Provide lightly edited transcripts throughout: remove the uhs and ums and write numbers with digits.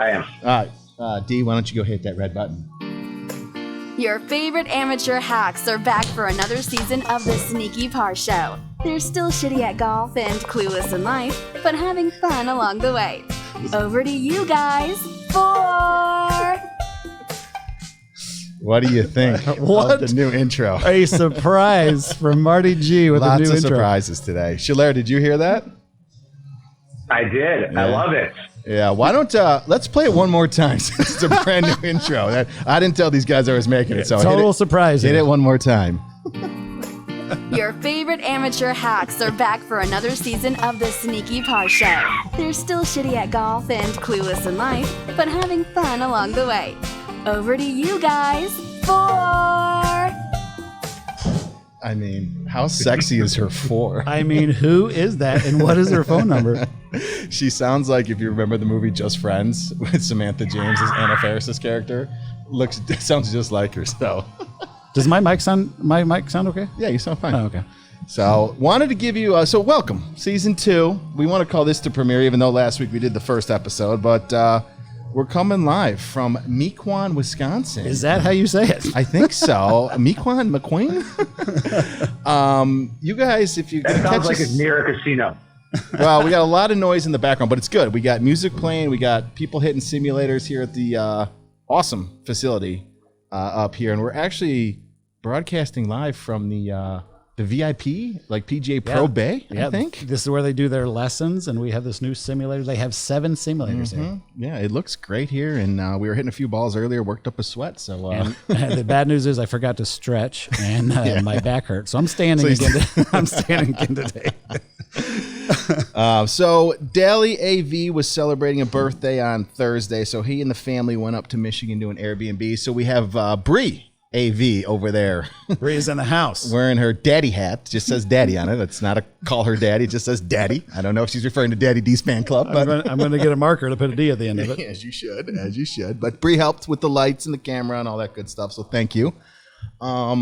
I am. All right. D, why don't you go hit that red button? Your favorite amateur hacks are back for another season of the Sneaky Par Show. They're still shitty at golf and clueless in life, but having fun along the way. Over to you guys. 4. What do you think What? of the new intro? A surprise from Marty G with Lots a new of intro. surprises today. Shalair, did you hear that? I did. I love it. Yeah, why don't let's play it one more time since it's a brand new intro. I didn't tell these guys I was making it, so Total surprise. hit it one more time. Your favorite amateur hacks are back for another season of the Sneaky Par Show. They're still shitty at golf and clueless in life, but having fun along the way. Over to you guys. 4. I mean, how sexy is her 4? I mean, who is that and what is her phone number? She sounds like, if you remember the movie Just Friends with Samantha James as Anna Faris's character, sounds just like her. So, Does my mic sound okay? yeah, you sound fine. Oh, okay. So, wanted to give you welcome, season 2. We want to call this the premiere, even though last week we did the first episode, but we're coming live from Mequon, Wisconsin. Is that how you say it? I think so. Mequon? You guys, if you That can sounds catch like us, it's near a casino. well, we got a lot of noise in the background, but it's good. We got music playing. We got people hitting simulators here at the awesome facility up here, and we're actually broadcasting live from the VIP, like PGA Pro Bay, I think. This is where they do their lessons, and we have this new simulator. They have 7 simulators here. Yeah, it looks great here, and we were hitting a few balls earlier, worked up a sweat. So And the bad news is I forgot to stretch, and my back hurts. So I'm standing again. I'm standing again today. So Daly AV was celebrating a birthday on Thursday, so he and the family went up to Michigan to an Airbnb. So we have Bree AV over there Bree's in the house. wearing her daddy hat. Just says daddy on it. It's not a call her daddy. It just says daddy. I don't know if she's referring to Daddy D's fan club, but I'm going to get a marker to put a D at the end of it. as you should. But Bree helped with the lights and the camera and all that good stuff. So thank you. A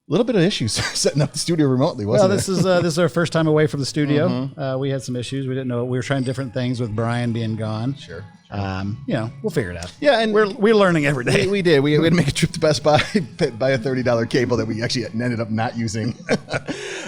little bit of issues setting up the studio remotely, wasn't Well, it? this is our first time away from the studio. We had some issues. We didn't know. We were trying different things with Brian being gone. Sure. We'll figure it out. Yeah, and We're learning every day. We did. We had to make a trip to Best Buy, buy a $30 cable that we actually ended up not using.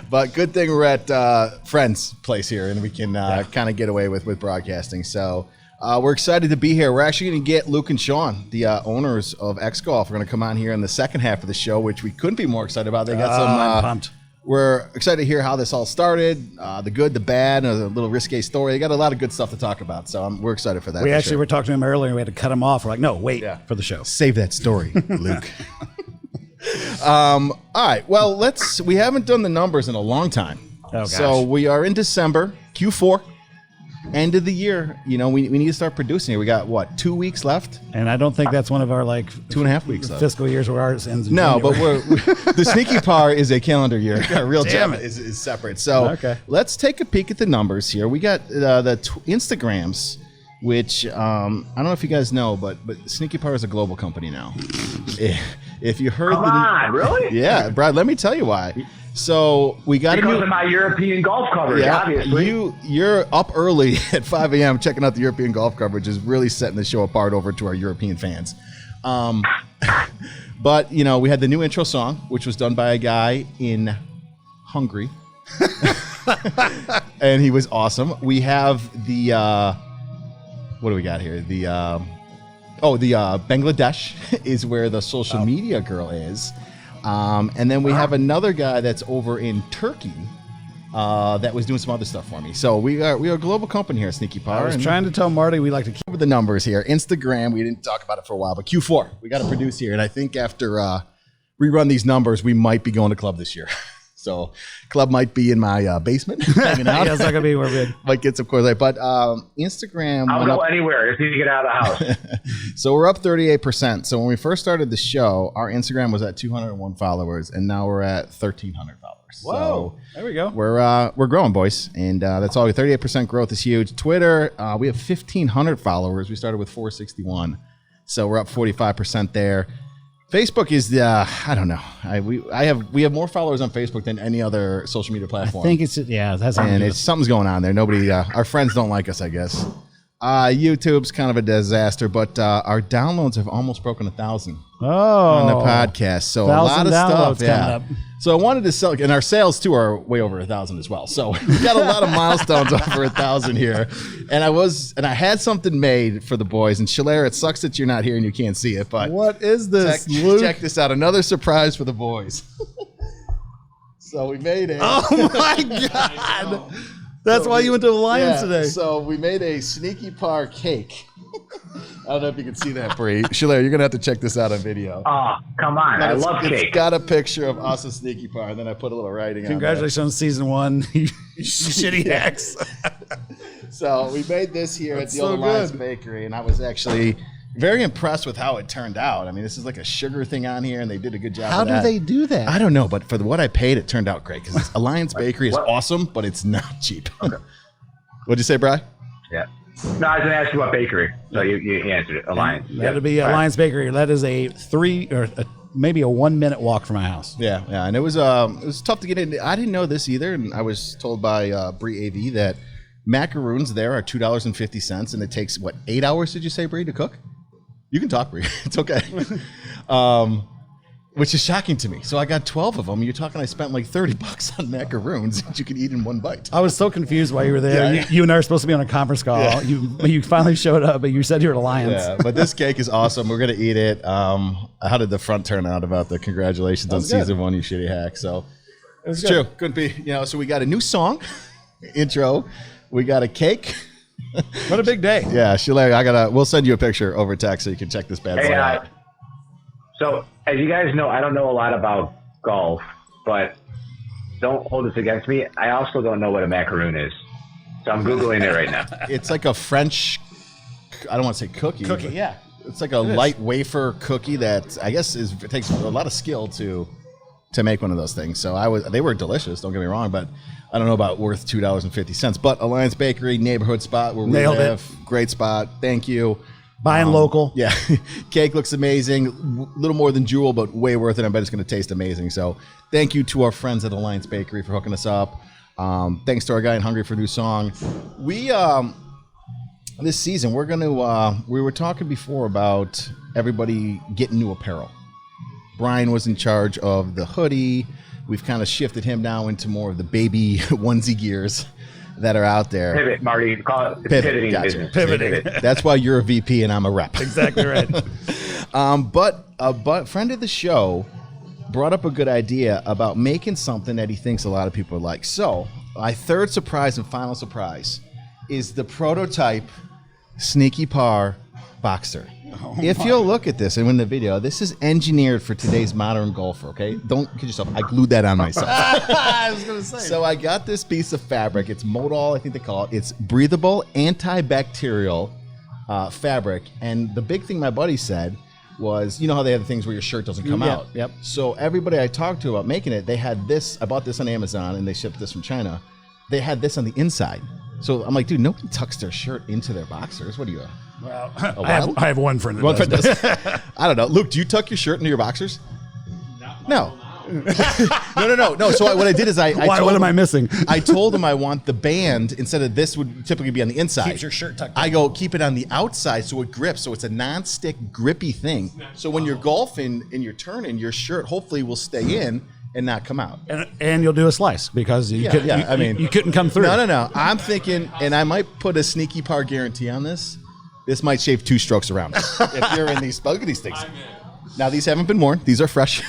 But good thing we're at Friend's place here, and we can kind of get away with broadcasting. So we're excited to be here. We're actually going to get Luke and Sean, the owners of X Golf. We're going to come on here in the second half of the show, which we couldn't be more excited about. They got some. I'm pumped. We're excited to hear how this all started, the good, the bad, and a little risque story. They got a lot of good stuff to talk about, so we're excited for that. We for actually sure. were talking to him earlier, and we had to cut him off. We're like, no, wait for the show. Save that story, Luke. All right. Well, we haven't done the numbers in a long time. Oh, gosh. So we are in December, Q4, end of the year. You know, we need to start producing here. We got, 2 weeks left? And I don't think that's one of our 2.5 weeks left. fiscal years where ours ends in No, January. but the Sneaky Par is a calendar year. Our real Damn job it. is separate. So Okay. let's take a peek at the numbers here. We got the Instagrams, which I don't know if you guys know, but Sneaky Par is a global company now. If you heard Come on, really? Yeah, Brad, let me tell you why. So we got Because of my European golf coverage, obviously. You're up early at 5 a.m. checking out the European golf coverage is really setting the show apart over to our European fans. But, we had the new intro song, which was done by a guy in Hungary. And he was awesome. We have the, what do we got here? The Bangladesh is where the social media girl is. And then we have another guy that's over in Turkey that was doing some other stuff for me. So we are a global company here at Sneaky Par. I was trying to tell Marty we like to keep Over the numbers here. Instagram, we didn't talk about it for a while, but Q4, we got to produce here. And I think after we run these numbers, we might be going to club this year. So club might be in my basement hanging out. Yeah, it's not going to be where big. Might get some course, but Instagram. I'll go anywhere. Just need to get out of the house. So we're up 38%. So when we first started the show, our Instagram was at 201 followers, and now we're at 1,300 followers. Whoa, so there we go. We're growing, boys, and that's all. 38% growth is huge. Twitter, we have 1,500 followers. We started with 461, so we're up 45% there. Facebook is I don't know. We have more followers on Facebook than any other social media platform. I think that's and something's going on there. Nobody, our friends don't like us, I guess. YouTube's kind of a disaster, but our downloads have almost broken 1,000 on the podcast. So a lot of stuff. Yeah. So I wanted to sell, and our sales too are way over 1,000 as well. So we got a lot of milestones over 1,000 here. And I had something made for the boys. And Shalair, it sucks that you're not here and you can't see it, but what is this, Luke? Check this out. Another surprise for the boys. So we made it. Oh my God. That's why you went to Alliance today. So we made a Sneaky Par cake. I don't know if you can see that, Bree. Shalair, you're going to have to check this out on video. Oh, come on. I love cake. It's got a picture of us and Sneaky Par, and then I put a little writing on it. Congratulations on season 1, you shitty hacks. So we made this here at the Old Alliance Bakery, and I was actually very impressed with how it turned out. I mean, this is like a sugar thing on here, and they did a good job How of that. do they do that? I don't know, but for what I paid, it turned out great, because Alliance Bakery is awesome, but it's not cheap. Okay. What'd you say, Bri? Yeah. No, I was going to ask you about bakery. So you answered it. Alliance. That'd be Alliance Bakery. That is a maybe a 1 minute walk from my house. Yeah, and it was tough to get in. I didn't know this either, and I was told by Bree AV that macaroons there are $2.50, and it takes 8 hours? Did you say, Bree, to cook? You can talk, Bree. It's okay. Which is shocking to me. So I got 12 of them. You're talking I spent like $30 on macaroons that you could eat in one bite. I was so confused while you were there. Yeah. You and I were supposed to be on a conference call. Yeah. You finally showed up, but you said you were at Alliance. Yeah, but this cake is awesome. We're going to eat it. How did the front turn out about the congratulations on season 1, you shitty hack? So it's true. Couldn't be, so we got a new song, intro. We got a cake. What a big day. Yeah, Shalair, we'll send you a picture over text so you can check this bad boy out. So, as you guys know, I don't know a lot about golf, but don't hold this against me. I also don't know what a macaroon is. So I'm Googling it right now. It's like a French, I don't want to say cookie. Cookie, yeah. It's like a light wafer cookie that I guess it takes a lot of skill to make one of those things. So they were delicious, don't get me wrong, but I don't know about worth $2.50. But Alliance Bakery, neighborhood spot where we live. Great spot. Thank you. Buying local. Yeah. Cake looks amazing. A little more than Jewel, but way worth it. I bet it's going to taste amazing. So thank you to our friends at Alliance Bakery for hooking us up. Thanks to our guy in Hungry for a New Song. We, this season, we're going to, we were talking before about everybody getting new apparel. Brian was in charge of the hoodie. We've kind of shifted him now into more of the baby onesie gears that are out there. Pivot, Marty. Call it pivoting business. Pivoting. That's why you're a VP and I'm a rep. Exactly right. But friend of the show brought up a good idea about making something that he thinks a lot of people like. So my third surprise and final surprise is the prototype Sneaky Par Boxer. If you'll look at this and in the video, this is engineered for today's modern golfer, okay? Don't kid yourself. I glued that on myself. I was going to say. So I got this piece of fabric. It's modal, I think they call it. It's breathable, antibacterial fabric. And the big thing my buddy said was, you know how they have the things where your shirt doesn't come out? Yep. So everybody I talked to about making it, they had this. I bought this on Amazon, and they shipped this from China. They had this on the inside. So I'm like, dude, nobody tucks their shirt into their boxers. What are you? Well, I have one friend that does. I don't know. Luke, do you tuck your shirt into your boxers? No. No. So what I did is what am I missing? I told him I want the band instead of this would typically be on the inside. Keeps your shirt tucked in. I go keep it on the outside so it grips. So it's a non-stick grippy thing. So when you're golfing and you're turning, your shirt hopefully will stay in and not come out. And you'll do a slice because you couldn't come through. No. I'm thinking, and I might put a Sneaky Par guarantee on this. This might shave 2 strokes around it. If you're in these, look at these things. Now these haven't been worn. These are fresh.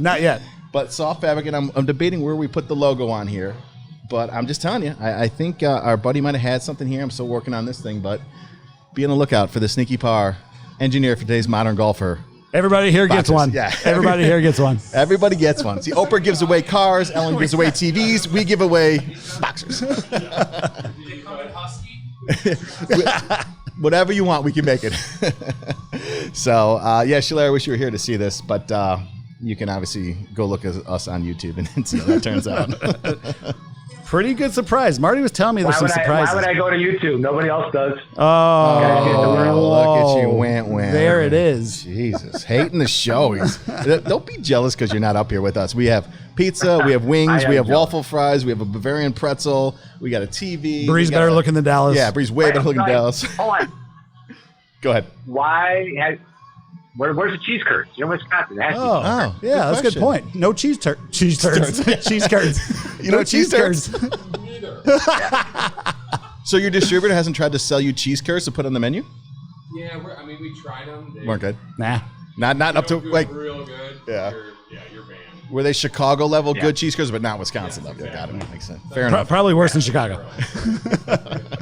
Not yet. But soft fabric, and I'm debating where we put the logo on here. But I'm just telling you, I think our buddy might have had something here. I'm still working on this thing, but be on the lookout for the Sneaky Par, engineered for today's modern golfer. Everybody here gets one. Yeah. Everybody here gets one. Everybody gets one. See, Oprah gives away cars. Ellen gives away TVs. We give away boxers. They call it husky. Whatever you want, we can make it. So, Shalair, I wish you were here to see this, but you can obviously go look at us on YouTube and see how that turns out. Pretty good surprise. Marty was telling me there's some surprises. Why would I go to YouTube? Nobody else does. Look at you, went. There it is. Jesus, hating the show. Don't be jealous because you're not up here with us. We have pizza, we have wings, we have waffle fries, we have a Bavarian pretzel, we got a TV. Bree's better looking than Dallas. Yeah, Bree's way better looking than Dallas. Hold on. Go ahead. Where's the cheese curds? You're in Wisconsin. Oh, yeah, that's a good point. No cheese turds. Cheese curds. You know cheese curds? So your distributor hasn't tried to sell you cheese curds to put on the menu? Yeah, we tried them. They weren't good. Nah. Not up to like real good. Yeah. You're banned. Were they Chicago level good cheese curds, but not Wisconsin level? Got it. Makes sense. Fair enough. Probably worse than Chicago.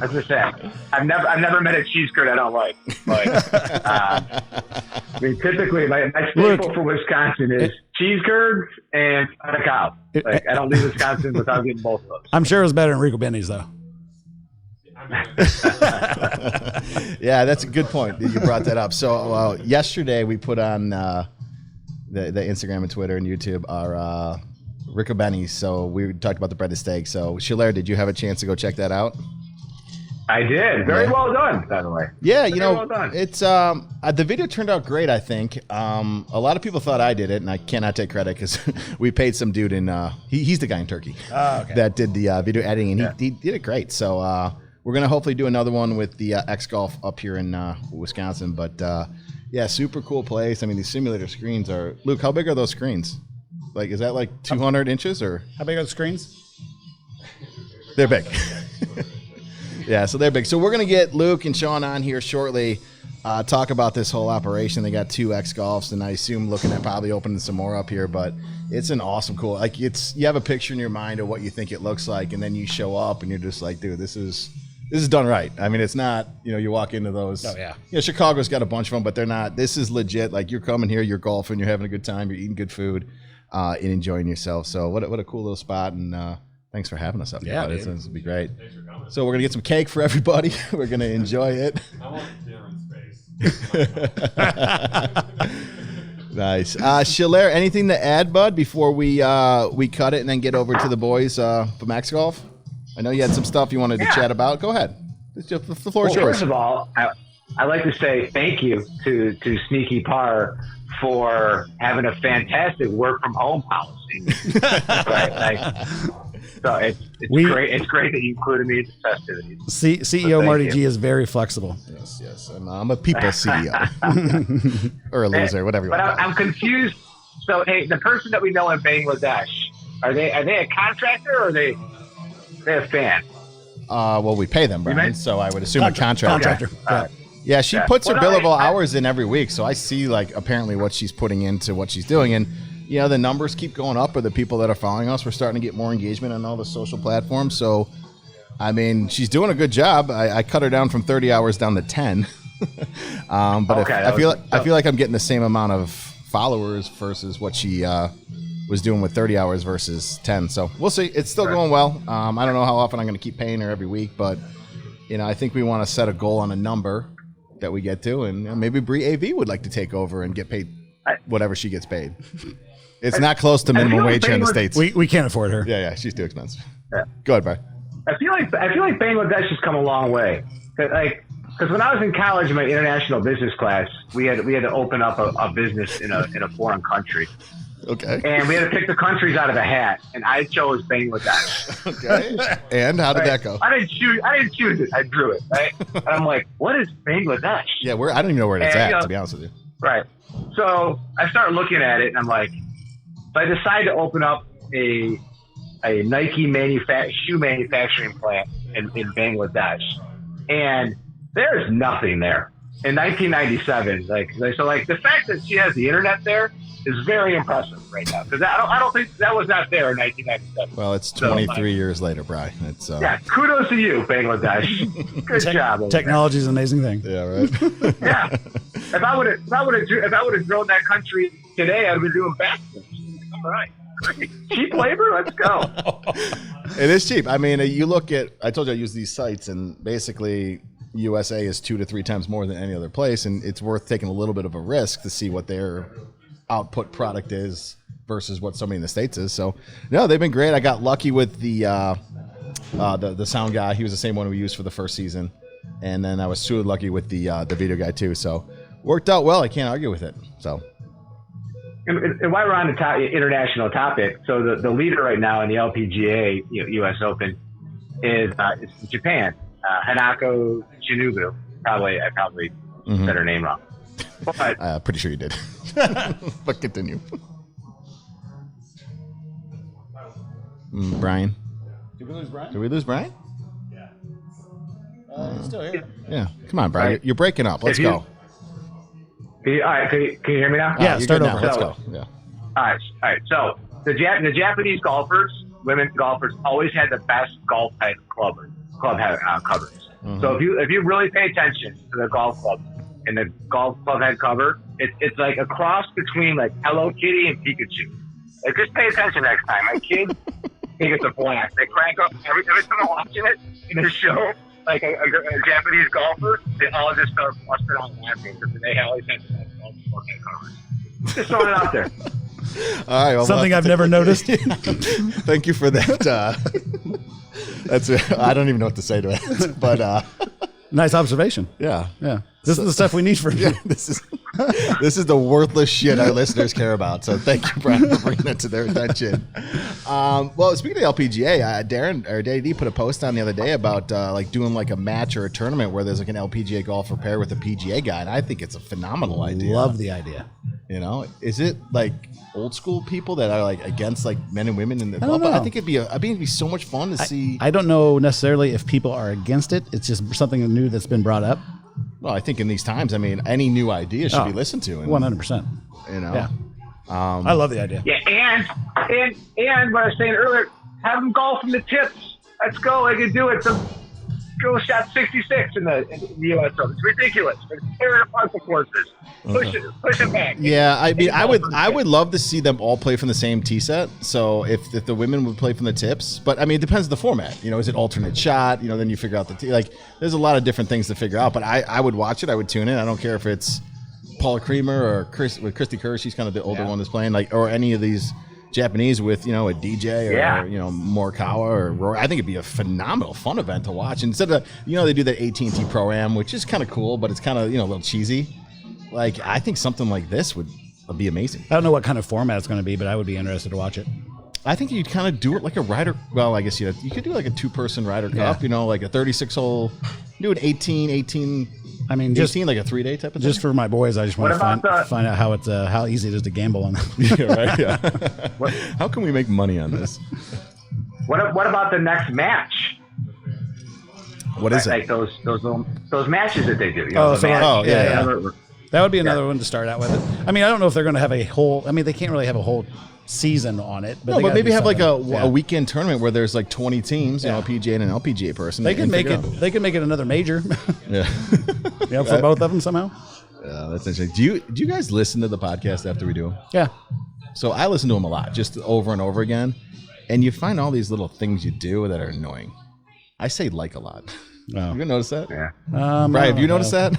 As I said, I've never met a cheese curd I don't like. But typically my staple for Wisconsin is cheese curds and a cow. I don't leave Wisconsin without getting both of those. I'm sure it was better than Rico Benny's though. Yeah, that's a good point that you brought that up. So yesterday we put on the Instagram and Twitter and YouTube our Rico Benny's. So we talked about the breaded steak. So Shalair, did you have a chance to go check that out? I did. Very well done, by the way. Yeah, well done. It's the video turned out great, I think. A lot of people thought I did it, and I cannot take credit because we paid some dude in he's the guy in Turkey that did the video editing, and he did it great. So we're gonna hopefully do another one with the X Golf up here in Wisconsin. But yeah, super cool place. I mean, these simulator screens are. Luke, how big are those screens? Like, is that like 200 inches or? How big are the screens? They're big. Yeah, so they're big. So we're going to get Luke and Sean on here shortly, talk about this whole operation. They got 2 X Golfs, and I assume looking at probably opening some more up here. But it's an awesome, cool. Like you have a picture in your mind of what you think it looks like, and then you show up, and you're just like, dude, this is done right. I mean, it's not. You walk into those. Oh yeah. Chicago's got a bunch of them, but they're not. This is legit. Like you're coming here, you're golfing, you're having a good time, you're eating good food, and enjoying yourself. So what a cool little spot, and thanks for having us up here. Yeah, this will be great. So we're going to get some cake for everybody. We're going to enjoy it. I want dinner in space. Nice. Shalair, anything to add, bud, before we cut it and then get over to the boys from X Golf? I know you had some stuff you wanted to chat about. Go ahead. The floor is yours. First of all, I'd like to say thank you to Sneaky Par for having a fantastic work from home policy. So it's great. It's great that you included me in the festivities. CEO Marty G is very flexible. Yes. I'm a people CEO or a loser, whatever. But I'm confused. So hey, the person that we know in Bangladesh, are they a contractor or are they a fan? Well, we pay them, Brian. So I would assume a contractor. Yeah, she puts her billable hours in every week, so I see like apparently what she's putting into what she's doing, and the numbers keep going up. Or the people that are following us, we're starting to get more engagement on all the social platforms. So, I mean, she's doing a good job. I cut her down from 30 hours down to 10, but I feel like I'm getting the same amount of followers versus what she was doing with 30 hours versus 10. So we'll see. It's still going well. I don't know how often I'm going to keep paying her every week, but I think we want to set a goal on a number that we get to, and maybe Bree AV would like to take over and get paid whatever she gets paid. It's not close to minimum wage here in the States. We can't afford her. Yeah, she's too expensive. Yeah. Go ahead, Brian. I feel like Bangladesh has come a long way. Because when I was in college in my international business class, we had to open up a business in a foreign country. Okay. And we had to pick the countries out of a hat, and I chose Bangladesh. Okay. And how did that go? I didn't choose it. I drew it. Right. And I'm like, what is Bangladesh? Yeah, I don't even know where it's at, to be honest with you. Right. So I started looking at it, and I'm like, so I decided to open up a Nike shoe manufacturing plant in Bangladesh, and there's nothing there. In 1997, the fact that she has the internet there is very impressive right now, because I don't think that was not there in 1997. Well, it's 23 years later, Brian. It's kudos to you, Bangladesh. Good job. Technology is an amazing thing. Yeah, right. Yeah. If I would have grown that country today, I'd be doing backflips. All right. Cheap labor, let's go. It is cheap. I mean, you look at. I told you I use these sites, and basically, USA is 2 to 3 times more than any other place, and it's worth taking a little bit of a risk to see what their output product is versus what somebody in the States is. So, no, they've been great. I got lucky with the the sound guy. He was the same one we used for the first season, and then I was super lucky with the video guy too. So worked out well. I can't argue with it. So. And while we're on the international topic, so the leader right now in the LPGA U.S. Open is Japan, Hanako Shinobu. I probably said her name wrong. But pretty sure you did. But continue. Brian. Did we lose Brian? Did we lose Brian? Yeah. He's still here. Yeah. Come on, Brian. Right. You're breaking up. Let's go. All right, can you hear me now? Yeah, start over. Now. Let's go. Yeah. All right. So the Japanese golfers, women golfers, always had the best golf head covers. Mm-hmm. So if you really pay attention to the golf club and the golf club head cover, it's like a cross between like Hello Kitty and Pikachu. Like, just pay attention next time. My kids think it's a blast. They crank up every time I'm watching it in the show. Like a Japanese golfer, they all just start busting out laughing because they always have the best golf head covers. Just throwing it out there. All right. Well, something I've never noticed. Thank you for that. That's I don't even know what to say to it, but nice observation. Yeah. This is the stuff we need for you. This is the worthless shit our listeners care about. So thank you, Brian, for bringing that to their attention. Well, speaking of LPGA, Darren or JD put a post on the other day about like doing like a match or a tournament where there's like an LPGA golfer pair with a PGA guy, and I think it's a phenomenal idea. Love the idea. You know, is it like old school people that are like against like men and women in the don't know. I think it'd be so much fun to see. I don't know necessarily if people are against it. It's just something new that's been brought up. Well, I think in these times, I mean, any new idea should be listened to. 100%. You know, yeah. I love the idea. Yeah, and what I was saying earlier, have them golf from the tips. Let's go. They can do it. Some girl shot 66 in the U.S. Open. It's ridiculous. They're tearing apart the courses. Push it back. Yeah, I mean, I would love to see them all play from the same tee set. So if the women would play from the tips, but I mean, it depends on the format. You know, is it alternate shot? You know, then you figure out the tee. Like, there's a lot of different things to figure out. But I would watch it. I would tune in. I don't care if it's Paula Creamer or Christy Kerr. She's kind of the older one that's playing. Like, or any of these Japanese with, you know, a DJ or you know, Morikawa or Rory. I think it'd be a phenomenal fun event to watch. Instead of, you know, they do that AT&T Pro-Am, which is kind of cool, but it's kind of, you know, a little cheesy. Like, I think something like this would be amazing. I don't know what kind of format it's going to be, but I would be interested to watch it. I think you'd kind of do it like a Ryder. Well, I guess you could do like a 2-person Ryder Cup. You know, like a 36-hole. Do an 18. I mean, 18, like a 3-day type of thing. Just for my boys, I just want to find out how easy it is to gamble on them. Yeah, right. Yeah. How can we make money on this? What about the next match? What is like it? Those matches that they do. You know, yeah. That would be another one to start out with. I mean, I don't know if they're going to have a whole. I mean, they can't really have a whole season on it. But no, but maybe have like a weekend tournament where there's like 20 teams, you know, a PGA and an LPGA person. They could make it. They could make it another major. Yeah. You know, for both of them somehow. Yeah, that's interesting. Do you guys listen to the podcast after we do them? Yeah. So I listen to them a lot, just over and over again, and you find all these little things you do that are annoying. I say like a lot. Oh. You notice that? Yeah. Brian, have you noticed that?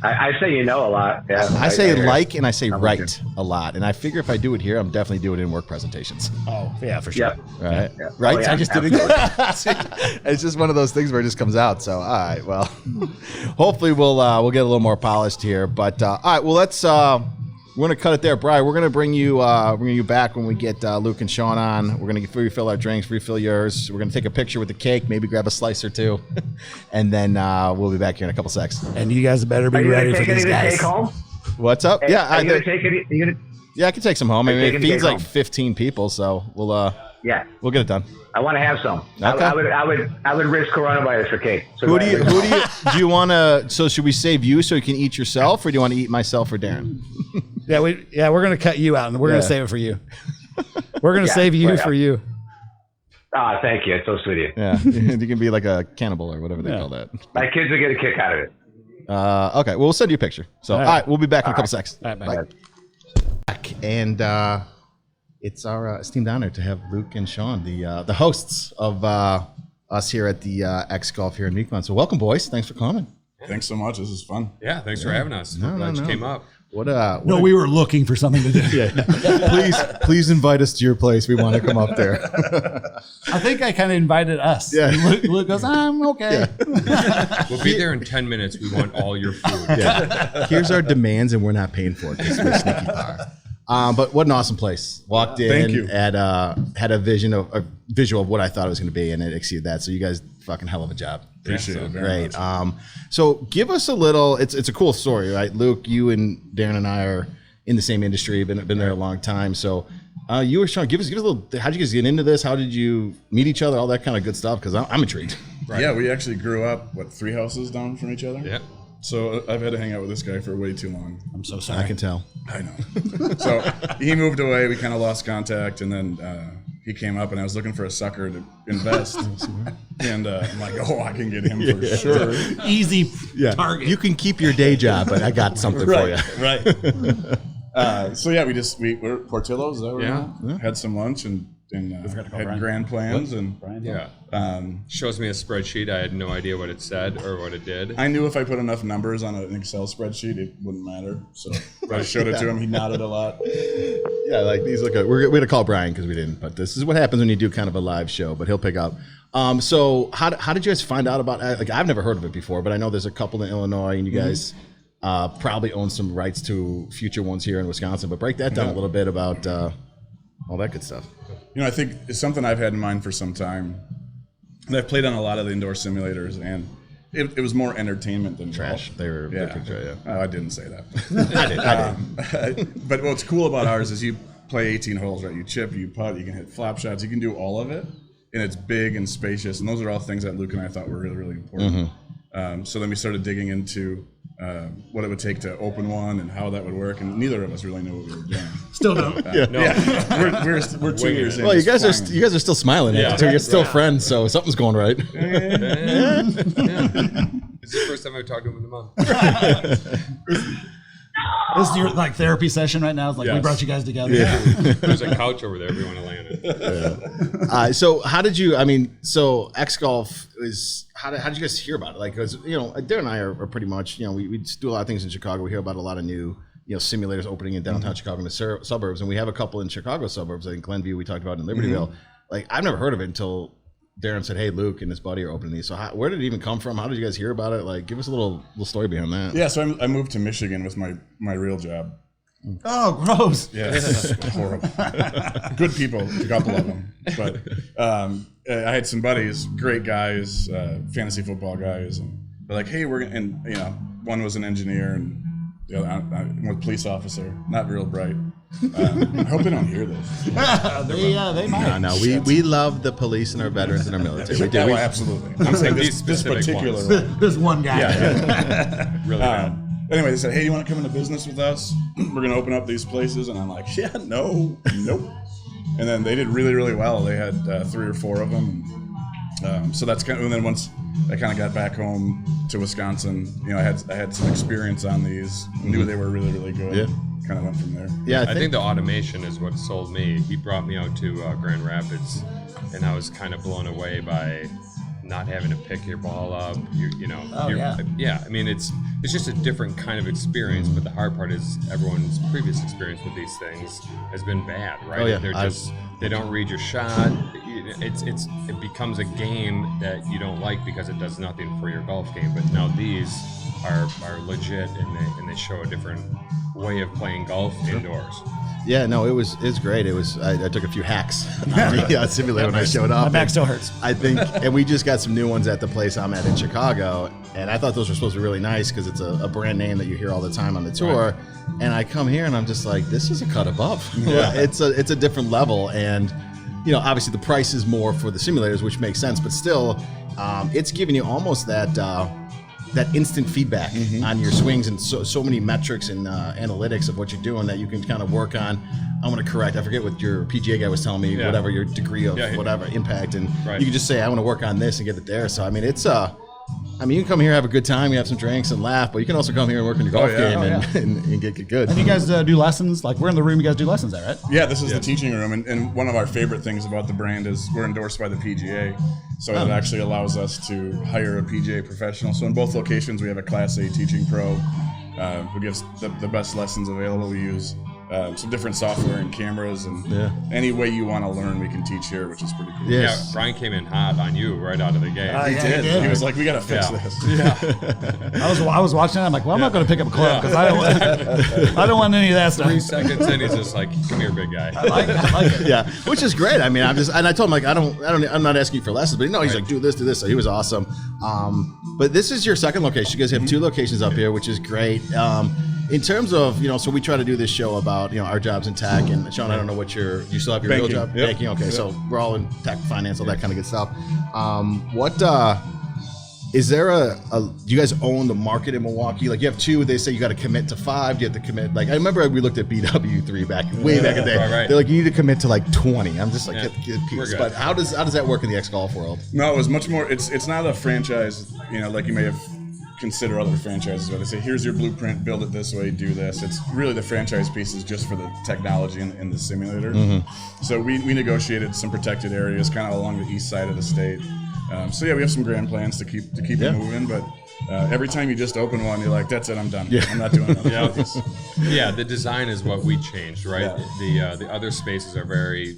I say a lot. Yeah. I say and I say right a lot. And I figure if I do it here, I'm definitely doing it in work presentations. Oh, yeah, for sure. Yep. Right? Yeah. Right? Oh, yeah, I just did it. It's just one of those things where it just comes out. So, all right, well, hopefully we'll get a little more polished here. But, all right, well, let's we're going to cut it there. Brian, we're going to bring you back when we get Luke and Sean on. We're going to refill our drinks, refill yours. We're going to take a picture with the cake, maybe grab a slice or two, and then we'll be back here in a couple secs. And you guys better be ready for these guys. Take home? What's up? Hey, yeah, are you gonna take it? Yeah, I can take some home. I mean, it feeds like home. 15 people, so we'll get it done. I want to have some. Okay. I would risk coronavirus for cake. So who do you want to? So should we save you so you can eat yourself, or do you want to eat myself or Darren? We're gonna cut you out and we're gonna save it for you. We're gonna save you for you. Ah, thank you. It's so sweet of you. Yeah, you can be like a cannibal or whatever they call that. My kids will get a kick out of it. Okay, well, we'll send you a picture. So, all right, we'll be back in a couple seconds. All right, bye. Back. And it's our esteemed honor to have Luke and Sean, the hosts of us here at the X Golf here in Mequon. So welcome, boys. Thanks for coming. Thanks so much. This is fun. Yeah, thanks for having us. No, Glad you came up. No, we were looking for something to do. Yeah. Please invite us to your place. We want to come up there. I think I kind of invited us. Yeah. Luke goes, I'm okay. Yeah. We'll be there in 10 minutes. We want all your food. Yeah. Here's our demands, and we're not paying for it because we're Sneaky Par. But what an awesome place. Walked in, Thank you. had a visual of what I thought it was going to be, and it exceeded that. So you guys fucking hell of a job. Appreciate it very Great. much. So give us a little. It's a cool story, right? Luke, you and Darren and I are in the same industry. Been there a long time. So you were trying to give us a little. How did you guys get into this? How did you meet each other? All that kind of good stuff. Because I'm intrigued. Right. Yeah, we actually grew up 3 houses down from each other. Yeah. So I've had to hang out with this guy for way too long. I'm so sorry. I can tell. I know. So he moved away. We kind of lost contact, and then he came up, and I was looking for a sucker to invest. And I'm like, I can get him for sure. Easy target. You can keep your day job, but I got something for you. Right. So yeah, we're Portillo's. Is that where Yeah. had some lunch and had Brian. grand plans. And Yeah. Shows me a spreadsheet. I had no idea what it said or what it did. I knew if I put enough numbers on an Excel spreadsheet, it wouldn't matter. So I showed it to him. He nodded a lot. Yeah, like these look. We're gonna call Brian because we didn't, but this is what happens when you do kind of a live show. But he'll pick up. So how did you guys find out about? Like I've never heard of it before, but I know there's a couple in Illinois, and you guys probably own some rights to future ones here in Wisconsin. But break that down a little bit about all that good stuff. I think it's something I've had in mind for some time. And I've played on a lot of the indoor simulators, and it was more entertainment than Trash. golf. They were Yeah. Oh, I didn't say that. I did. But what's cool about ours is you play 18 holes, right? You chip, you putt, you can hit flop shots, you can do all of it, and it's big and spacious. And those are all things that Luke and I thought were really, really important. So then we started digging into what it would take to open one and how that would work, and neither of us really knew what we were doing. Still don't. We're 2 years in. Well, you it's guys fine. are still smiling. Yeah. You're still friends, so something's going right. Yeah. It's the first time I've talked to him in a month. This is your therapy session right now. It's like we brought you guys together. Yeah. There's a couch over there if you want to lay on it. So how did you? So X Golf is how did you guys hear about it? Like, because Darren and I are pretty much we do a lot of things in Chicago. We hear about a lot of new simulators opening in downtown Chicago in the suburbs, and we have a couple in Chicago suburbs. I think Glenview we talked about in Libertyville. Like I've never heard of it until Darren said, "Hey, Luke and his buddy are opening these." So where did it even come from? How did you guys hear about it? Like, give us a little story behind that. Yeah, so I moved to Michigan with my real job. Oh, gross. Yeah, it's horrible. Good people, a couple of them. But I had some buddies, great guys, fantasy football guys, and they're like, "Hey, one was an engineer and the other one was a police officer, not real bright." I hope they don't hear this. They might. No, we love the police and our veterans and our military. We do. Yeah, well, absolutely. I'm saying this particular ones. one. There's one guy. Really bad. Anyway, they said, "Hey, you want to come into business with us? We're going to open up these places." And I'm like, "Yeah, nope." And then they did really, really well. They had 3 or 4 of them. So that's kind of, and then once I kind of got back home to Wisconsin, I had some experience on these. Knew they were really, really good. Yeah. Kind of went from there. Yeah, I think the automation is what sold me. He brought me out to Grand Rapids, and I was kind of blown away by not having to pick your ball up. Yeah. I mean, it's just a different kind of experience. But the hard part is everyone's previous experience with these things has been bad, right? Oh, yeah. They're they don't read your shot. It becomes a game that you don't like because it does nothing for your golf game. But now these are legit, and they show a different way of playing golf indoors. Yeah, no, it was great. It was I took a few hacks on the simulator when I showed up. My back still hurts. I think, and we just got some new ones at the place I'm at in Chicago, and I thought those were supposed to be really nice because it's a brand name that you hear all the time on the tour. Right. And I come here and I'm just like, this is a cut above. Yeah. It's a different level, and obviously the price is more for the simulators, which makes sense, but still, it's giving you almost that instant feedback on your swings and so many metrics and analytics of what you're doing that you can kind of work on. I'm going to correct. I forget what your PGA guy was telling me, whatever your degree of whatever impact. And you can just say, I want to work on this and get it there. So, I mean, it's you can come here, have a good time, you have some drinks and laugh, but you can also come here and work on your golf game and get good. And you guys do lessons? Like, we're in the room, you guys do lessons there, right? Yeah, this is the teaching room. And one of our favorite things about the brand is we're endorsed by the PGA. So it actually allows us to hire a PGA professional. So in both locations, we have a Class A teaching pro. who gives the best lessons available. We use some different software and cameras, and any way you want to learn, we can teach here, which is pretty cool. Yes. Yeah, Brian came in hot on you right out of the gate. He did. He was like, "We got to fix this." Yeah. I was watching it. I'm like, well, I'm not going to pick up a club because I don't want any of that stuff. 3 seconds in, he's just like, "Come here, big guy." I like it. Yeah, which is great. I mean, and I told him like, I'm not asking you for lessons, but no, he's like, do this. So he was awesome. But this is your second location. You guys have 2 locations up here, which is great. In terms of, so we try to do this show about, our jobs in tech, and Sean, I don't know what you still have your Banking. real job? Yep. Banking, okay, so we're all in tech, finance, all that kind of good stuff. Is there do you guys own the market in Milwaukee? Like you have 2, they say you got to commit to 5, you have to commit, like I remember we looked at BW3 way back in the day. Right. They're like, you need to commit to like 20. I'm just like, We're good. But how does that work in the X-Golf world? No, it was much more. It's not a franchise, like you may have consider other franchises where they say, here's your blueprint, build it this way, do this. It's really the franchise piece is just for the technology in the simulator. Mm-hmm. So we negotiated some protected areas kind of along the east side of the state. So we have some grand plans to keep it moving, but every time you just open one, you're like, that's it, I'm done. I'm not doing another. Yeah, the design is what we changed, right? Yeah. The other spaces are very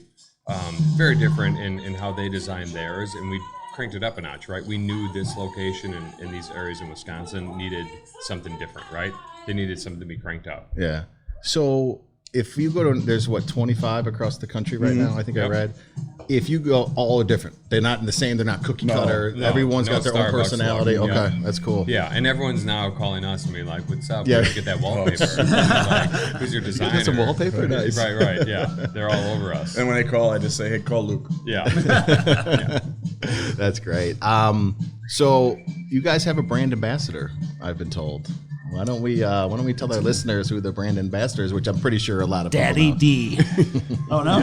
very different in how they design theirs, and we cranked it up a notch, right? We knew this location in these areas in Wisconsin needed something different, right? They needed something to be cranked up. Yeah. So if you go to, there's 25 across the country right now, I think I read. If you go, all are different. They're not the same. They're not cookie cutter. Everyone's got their own personality. Look. Okay, that's cool. Yeah, and everyone's now calling us and being like, "What's up? Yeah. Where'd you get that wallpaper?" Like, who's your designer? You got some wallpaper? Nice. Right. Yeah, they're all over us. And when they call, I just say, "Hey, call Luke." Yeah. That's great. So you guys have a brand ambassador, I've been told. Why don't we tell our listeners who the brand ambassadors, which I'm pretty sure a lot of Daddy people know. D. Oh no.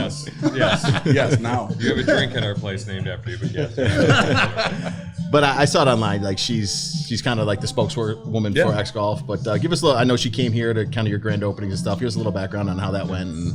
Yes. Now you have a drink at our place named after you, but yes. But I saw it online. Like she's kind of like the spokeswoman for X Golf. But give us a little. I know she came here to kind of your grand openings and stuff. Give us a little background on how that went. And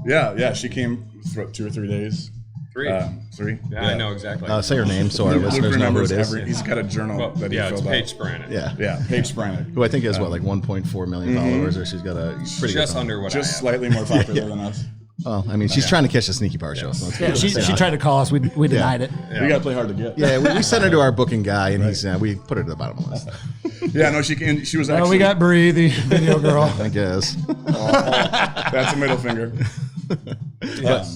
yeah. She came for 2 or 3 days. 3. 3. Yeah, I know exactly. Say her name so our listeners know who it is. He's got a journal that he filled out. Paige Spranek. Yeah, Paige Spranek. Who I think has 1.4 million followers, or she's got a pretty just good under what just I have. slightly more popular than us. Well, I mean, she's trying to catch the Sneaky Bar show. So it's She tried to call us. We denied it. We got to play hard to get. Yeah, we sent her to our booking guy, and he's we put her to the bottom of the list. Yeah, no, she was actually. We got Bree, the video girl. I guess. That's a middle finger.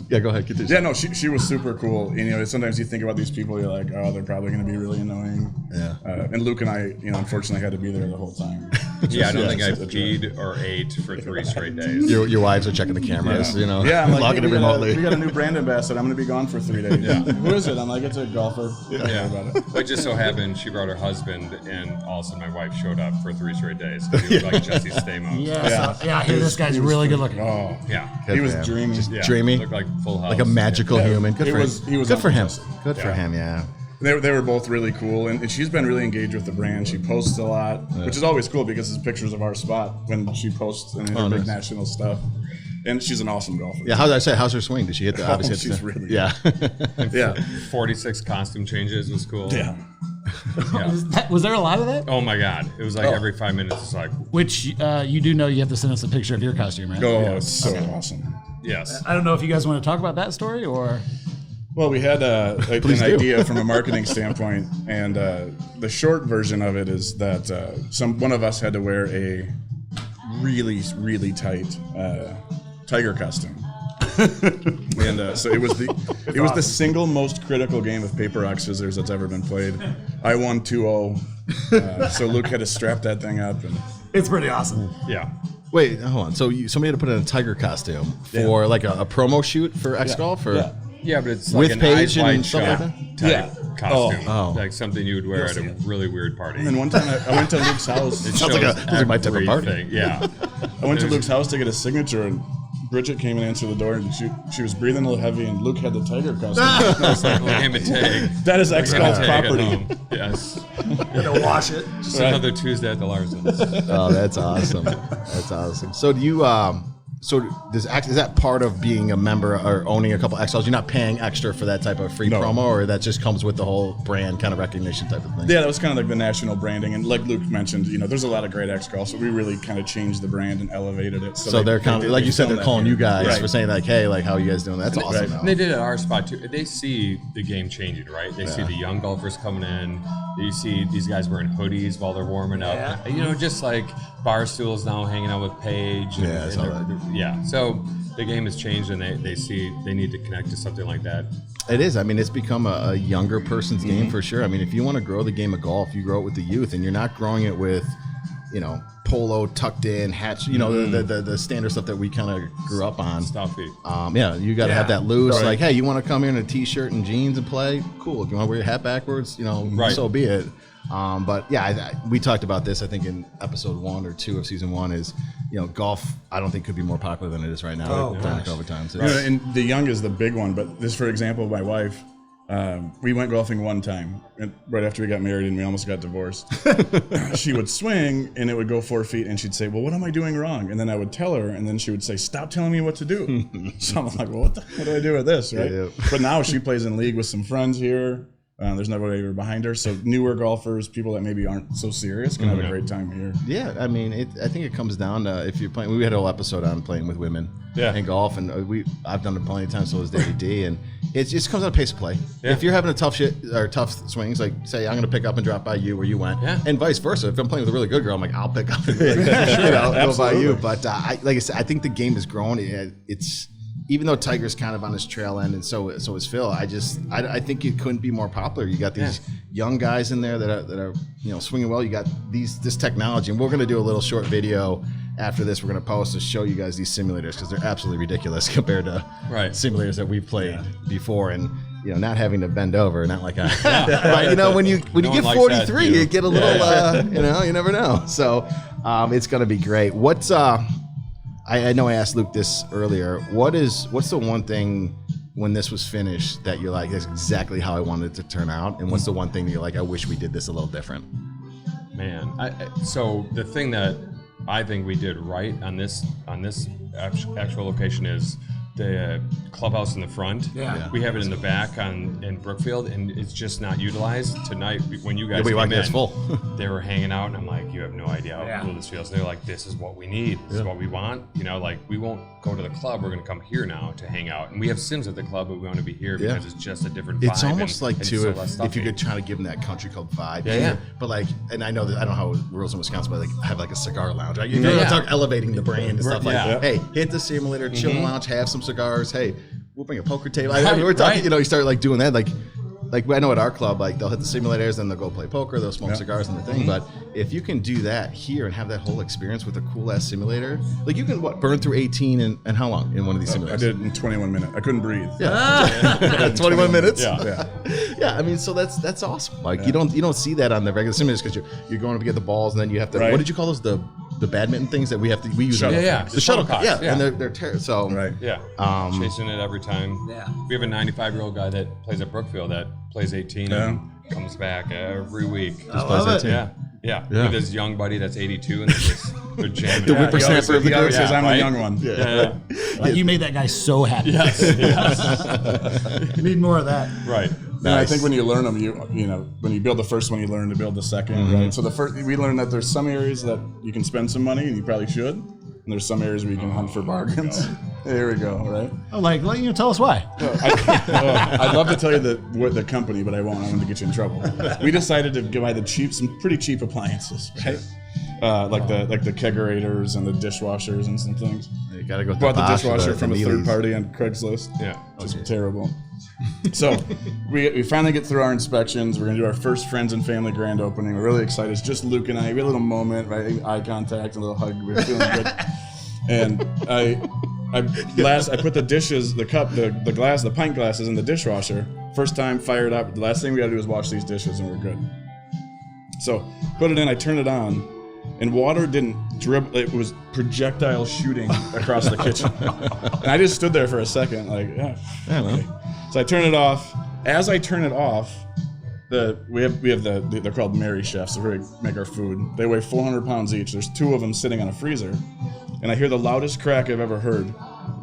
Yeah, go ahead. Get this. Yeah, no, she was super cool. Sometimes you think about these people, you're like, oh, they're probably going to be really annoying. Yeah. And Luke and I, unfortunately, had to be there the whole time. Yeah, I don't think I peed or ate for 3 straight days. Your wives are checking the cameras, Yeah, I'm like, logging in remotely. We got a new brand ambassador. I'm going to be gone for 3 days. Yeah. Who is it? I'm like, it's a golfer. Yeah. About it. But it just so happened she brought her husband, and all of a sudden my wife showed up for 3 straight days because he looked like Jesse Stamos. Yeah, I hear this guy's really good looking. Oh, Yeah. he was dreamy. Just dreamy. Looked like Full House. Like a magical human. Good for him. He was good for him. awesome. Good for him, yeah. They were both really cool, and she's been really engaged with the brand. She posts a lot, which is always cool because it's pictures of our spot when she posts and her big national stuff. And she's an awesome golfer. Yeah, how's her swing? Did she hit the obvious? She's really good. Yeah. 46 costume changes was cool. Yeah. Was there a lot of that? Oh my God. It was like every 5 minutes. It's like, Which you do know you have to send us a picture of your costume, right? Oh, it's so awesome. yes. I don't know if you guys want to talk about that story or. Well, we had an idea from a marketing standpoint, and the short version of it is that one of us had to wear a really, really tight tiger costume. And so it was the single most critical game of paper, rock, scissors that's ever been played. I won 2-0, so Luke had to strap that thing up. And It's pretty awesome. Yeah. Wait, hold on. So somebody had to put in a tiger costume for like a promo shoot for X Golf, or Yeah, but it's with like an Paige eyes wide and stuff shut like type costume. Oh. Like something you would wear at a really weird party. then one time I went to Luke's house. It Sounds like shows those are my type of party. everything. Yeah. I went to Luke's house to get a signature, and Bridget came and answered the door, and she was breathing a little heavy, and Luke had the tiger costume. I was like, Like him and Tag. that is X Golf property. Yes. To wash it. Just another Tuesday at the Larsens. Oh, that's awesome. That's awesome. So do you So is that part of being a member or owning a couple XLs? You're not paying extra for that type of free promo, or that just comes with the whole brand kind of recognition type of thing? Yeah, that was kind of like the national branding. And like Luke mentioned, there's a lot of great X golf, so we really kind of changed the brand and elevated it. So they're kind of, like you said, they're calling you guys for saying like, hey, like, how are you guys doing? That's awesome. And they did it at our spot too. They see the game changing, right? They see the young golfers coming in. You see these guys wearing hoodies while they're warming up. Just like Barstool's now hanging out with Paige. So the game has changed, and they see they need to connect to something like that. It is. I mean, it's become a younger person's game for sure. I mean, if you want to grow the game of golf, you grow it with the youth, and you're not growing it with, polo tucked in, hats, the standard stuff that we kind of grew up on. Stuffy. You got to have that loose. Right. Like, hey, you want to come here in a t-shirt and jeans and play? Cool. If you want to wear your hat backwards, so be it. We talked about this, I think, in episode 1 or 2 of season 1 is, golf, I don't think could be more popular than it is right now. During COVID times. And the young is the big one, but this, for example, my wife, we went golfing one time right after we got married and we almost got divorced. She would swing and it would go 4 feet and she'd say, well, what am I doing wrong? And then I would tell her and then she would say, stop telling me what to do. So I'm like, well, what do I do with this, right? Yeah. But now she plays in league with some friends here. There's nobody behind her, so newer golfers, people that maybe aren't so serious, can have a great time here. Yeah, I mean, I think it comes down to if you're playing. We had a whole episode on playing with women in golf, and I've done it plenty of times. So has Davey D, and it just comes on pace of play. Yeah. If you're having a tough swings, like say I'm going to pick up and drop by you where you went, and vice versa. If I'm playing with a really good girl, I'm like I'll pick up and go by you. But like I said, I think the game has grown. It's. Even though Tiger's kind of on his trail end, and so is Phil, I think it couldn't be more popular. You got these young guys in there that are swinging well. You got this technology, and we're going to do a little short video after this. We're going to post to show you guys these simulators because they're absolutely ridiculous compared to simulators that we've played before, and not having to bend over, not like but when you get 43, you get a little you never know. So it's going to be great. What's I know I asked Luke this earlier. What's the one thing when this was finished that you're like, that's exactly how I wanted it to turn out? And what's the one thing that you're like, I wish we did this a little different? Man, so the thing that I think we did right on this actual location is the clubhouse in the front. Yeah. We have it in the back in Brookfield, and it's just not utilized. Tonight, when you guys came in, it's full. They were hanging out, and I'm like, you have no idea how cool this feels. They're like, this is what we need. This is what we want. Like, we won't go to the club. We're going to come here now to hang out. And we have Sims at the club, but we want to be here because it's just a different vibe. It's almost like, too, if you could try to give them that country club vibe. Yeah. But, like, and I know that I don't know how rules in Wisconsin, but, like, have, like, a cigar lounge. Right? You're talking elevating the brand and stuff like that. Hey, hit the simulator, chill lounge, have some cigars. Hey, we'll bring a poker table. We're talking, you start like doing that. Like I know at our club, like they'll hit the simulators, then they'll go play poker, they'll smoke cigars and the thing. But if you can do that here and have that whole experience with a cool ass simulator, like you can burn through 18 and how long in one of these simulators? I did it in 21 minutes. I couldn't breathe. 21 minutes. Yeah. I mean, so that's awesome. Like you don't see that on the regular simulators because you're going up to get the balls and then you have to. What did you call those? The badminton things that we use. The shuttlecock. And they're so chasing it every time. Yeah, we have a 95-year-old guy that plays at Brookfield that plays 18 and comes back every week. Yeah, with his young buddy that's 82 and they're jamming. The whippersnapper of the group says I'm a young one. Like you made that guy so happy. Yes. You need more of that. Right. And I think when you learn them, when you build the first one, you learn to build the second, right? So we learned that there's some areas that you can spend some money, and you probably should, and there's some areas where you can hunt for bargains. There we go, right? Oh, tell us why. I'd love to tell you the company, but I won't. I want to get you in trouble. We decided to buy some pretty cheap appliances, right? Like the kegerators and the dishwashers and some things. You gotta go. Bought the dishwasher from a third party on Craigslist. Yeah, just terrible. So we finally get through our inspections. We're gonna do our first friends and family grand opening. We're really excited. It's just Luke and I. We had a little moment, right? Eye contact, a little hug. We're feeling good. And I put the dishes, the cup, the glass, the pint glasses in the dishwasher. First time, fired up. The last thing we gotta do is wash these dishes, and we're good. So put it in. I turned it on. And water didn't dribble, it was projectile shooting across the kitchen. And I just stood there for a second, like, okay. So I turn it off. As I turn it off, we have they're called Mary Chefs. They make our food. They weigh 400 pounds each. There's 2 of them sitting on a freezer, and I hear the loudest crack I've ever heard.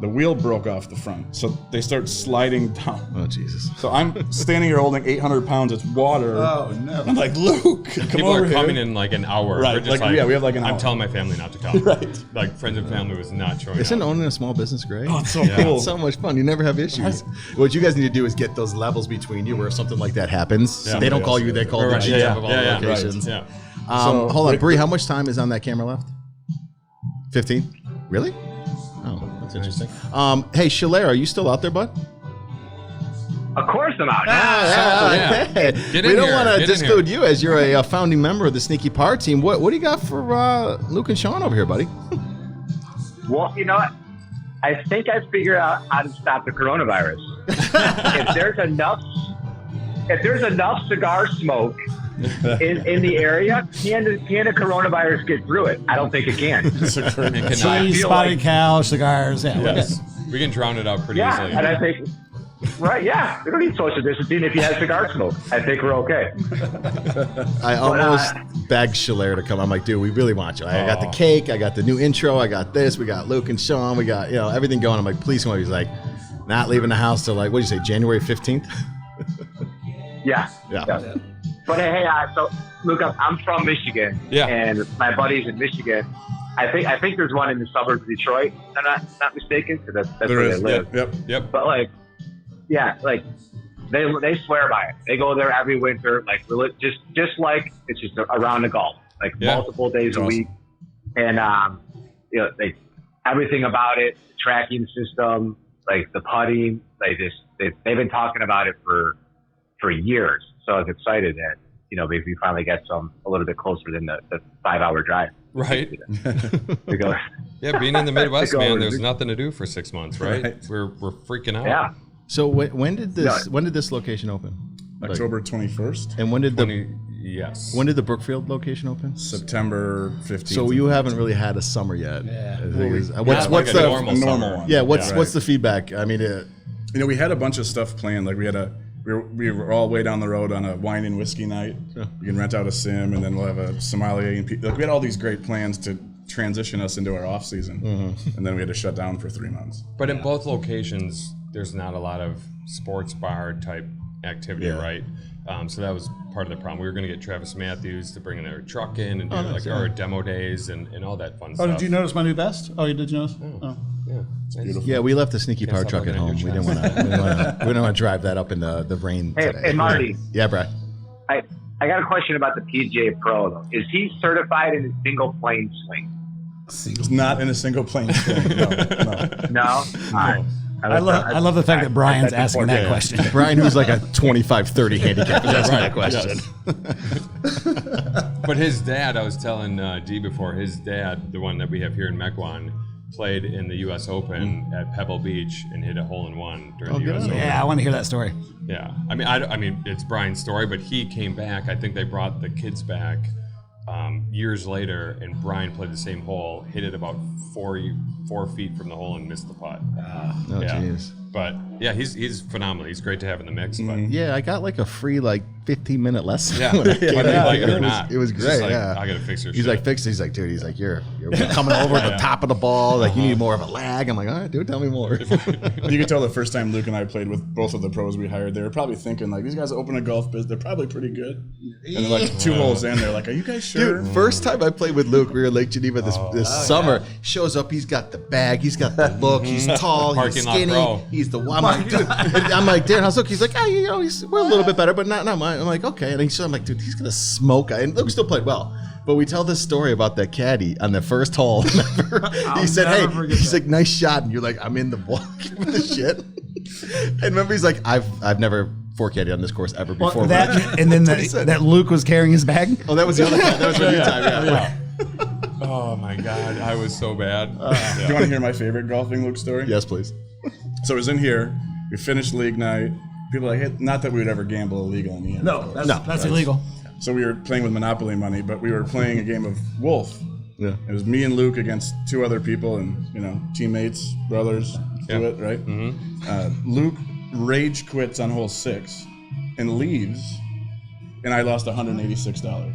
The wheel broke off the front, so they start sliding down. Oh Jesus! So I'm standing here holding 800 pounds. It's water. Oh no! I'm like, Luke, come People over are here. coming in like an hour. Right, We're just we have like an hour. I'm telling my family not to come. Right. Like friends and family was not showing Isn't up. owning a small business great? Oh, it's so cool. It's so much fun. You never have issues. What you guys need to do is get those levels between you where if something like that happens, they don't call you, they call the GM of all the locations. Yeah. Hold on, Bree, how much time is on that camera left? 15? Really? Oh, that's interesting. Hey, Shalair, are you still out there, bud? Of course I'm out. Yeah. Hey, Get in we don't here, want to get in disclude you as you're a founding member of the Sneaky Par team. What do you got for Luke and Sean over here, buddy? Well, you know what? I think I figured out how to stop the coronavirus. if there's enough cigar smoke in the area, can the coronavirus get through it? I don't think it can. Cheese, spotted cow, cigars. Yeah, Yes. We can drown it out pretty easily. And I think, right, yeah. We don't need social distancing if you have cigar smoke. I think we're okay. I almost begged Shalair to come. I'm like, dude, we really want you. I got the cake. I got the new intro. I got this. We got Luke and Sean. We got, everything going. I'm like, please come over. He's like, not leaving the house till like, what did you say, January 15th? Yeah. But hey, so Luke, I'm from Michigan, and my buddy's in Michigan. I think there's one in the suburbs of Detroit. If I'm not mistaken, because that's where they live. Yep. But they swear by it. They go there every winter, just like it's just around the golf, multiple days a week, and everything about it, the tracking system, like the putting, they've been talking about it for years. So I was excited that, maybe we finally get a little bit closer than the 5-hour drive. Right. Yeah, being in the Midwest, man, there's nothing to do for 6 months, right? We're freaking out. Yeah. So when did this location open? October 21st. And when did when did the Brookfield location open? September 15th. So you haven't really had a summer yet. Yeah. What's the normal one? Yeah, what's the feedback? I mean, we had a bunch of stuff planned. Like we were all way down the road on a wine and whiskey night. Yeah. We can rent out a sim, and then we'll have a sommelier. And we had all these great plans to transition us into our off season, and then we had to shut down for 3 months. But in both locations, there's not a lot of sports bar type activity, right? So that was part of the problem. We were going to get Travis Matthews to bring their truck in and do our demo days and all that fun stuff. Oh, did you notice my new vest? Oh, did you notice? Oh. Yeah, it's beautiful. Yeah, we left the Sneaky Par truck at home. We didn't want to drive that up in the rain today. Hey, Marty. Yeah, Brad. I got a question about the PGA Pro, though. Is he certified in a single plane swing? He's not in a single plane swing. No. All right. I love the fact that Brian's asking that question. Brian, who's like a 25-30 handicap, is asking that question. But his dad, I was telling Dee before, his dad, the one that we have here in Mequon, played in the U.S. Open at Pebble Beach and hit a hole-in-one during the U.S. Open. Yeah, I want to hear that story. Yeah, I mean, it's Brian's story, but he came back. I think they brought the kids back years later, and Brian played the same hole, hit it about 4 feet from the hole, and missed the putt. Jeez. But yeah, he's phenomenal. He's great to have in the mix. But yeah, I got like a free 15-minute lesson. Yeah, whether you like it or not. It was great. I gotta fix your shit. He's like, dude. He's like, you're coming over the top of the ball. Like you need more of a lag. I'm like, all right, dude, tell me more. You can tell the first time Luke and I played with both of the pros we hired, they were probably thinking these guys open a golf business. They're probably pretty good. And then 2 holes in, they're like, are you guys sure? Dude, first time I played with Luke, we were in Lake Geneva this summer. Yeah. Shows up, he's got the bag, he's got the look, he's tall, he's skinny, he's the one. I'm like, Darren, how's Luke? He's like, we're a little bit better, but not mine. I'm like, okay. And I'm like, dude, he's gonna smoke. And Luke still played well. But we tell this story about that caddy on the first hole. He said, hey, he's like, nice shot. And you're like, I'm in the ball. Give me the shit. And remember, he's like, I've never caddied on this course ever before. And then that Luke was carrying his bag? Oh, that was the other time. That was your time, yeah. Oh my God, I was so bad. Do you want to hear my favorite golfing Luke story? Yes, please. So I was in here. We finished league night. People are like, hey, not that we would ever gamble illegal in the end. No, that's illegal. So we were playing with Monopoly money, but we were playing a game of Wolf. Yeah. It was me and Luke against 2 other people, and teammates, brothers, do it, right? Mm-hmm. Luke rage quits on hole 6 and leaves and I lost $186.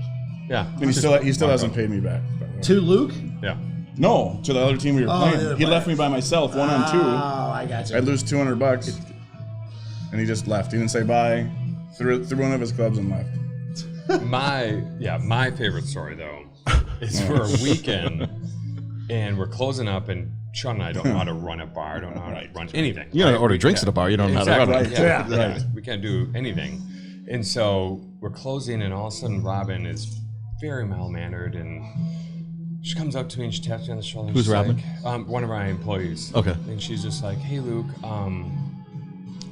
Yeah. And he still hasn't paid me back. To Luke? Yeah. No, to the other team we were playing. He left me by myself, 1-on-2. Oh, I got you. I'd lose $200, and he just left. He didn't say bye. Threw one of his clubs and left. My favorite story though is for a weekend, and we're closing up, and Sean and I don't know how to run a bar, don't know how to run anything. You don't order drinks at a bar. You don't know how to run it. Yeah. We can't do anything. And so we're closing, and all of a sudden Robin is very mild-mannered, and she comes up to me and she taps me on the shoulder. Who's Robin? Like, one of my employees. Okay. And she's just like, "Hey, Luke,